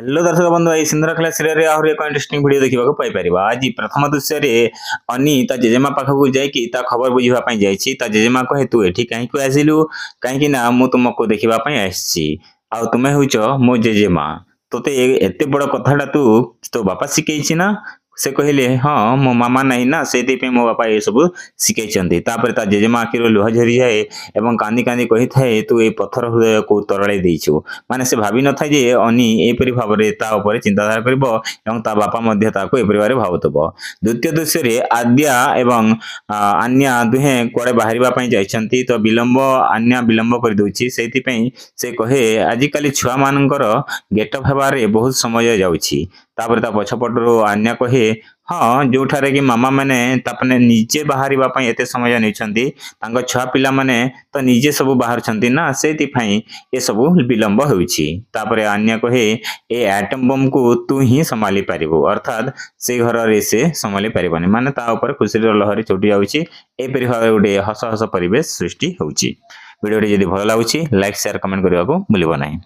Hello दर्शक बंधु ये सिंदरखेला सीरियल आहुरी एक इंटरेस्टिंग वीडियो देखा पाई परिबा। आज प्रथम दृश्य रे अनी ता जेजेमा पाखक जाइकी ता खबर बुझिबा पई जाइछि। ता जेजेमा कहे तू एठी काहे को आसिलु काहे कि ना मु तुमको देखिबा पई आइछि आ तुमे होइछो मो जेजेमा तोते एते बड़ कथाटा तू तो बापा सिकेइछि ना। से कहले हाँ मो मामा नहीं ना से मो बापा ये सब शिखई। तापर ता जेजेमा आखिर लुह झरी जाए और कांदी कांदी कही थाए तू ये पत्थर हृदय को तरल देचु माने से भावी न था जे अनी एपरी भाव में ता ऊपर चिंताधारा कर ता बापा एपरी भाव भावुव। द्वितीय दृश्य रे आद्या एवं आन्या दुहे कुआडे बाहर जाइछंती तो विलंब आन्या विलंब कर दउछि से कहे आजिकली छुआ मानकर गेटअप हेबारे बहुत समय जाउछि। तापर ता पछपटरू आन्या कहे हाँ जो ठारे कि मामा माने तापने निजे बाहर एते समय नहीं तांको छुआ पिला माने तो निजे सब बाहर छंती ना से ये सब विलंब होउछि। तापर आन्या कहे ए एटम बम को तू ही संभाली पारिबो अर्थात से घर रे से संभाली पारिबनी माने ता ऊपर खुशी लहरी चोटी जाउछि। एपरि भाबे गोटे हस हस परिवेश सृष्टि होउछि। वीडियो जदि भल लागुछि लाइक शेयर कमेंट करने को भूलिबो नहीं।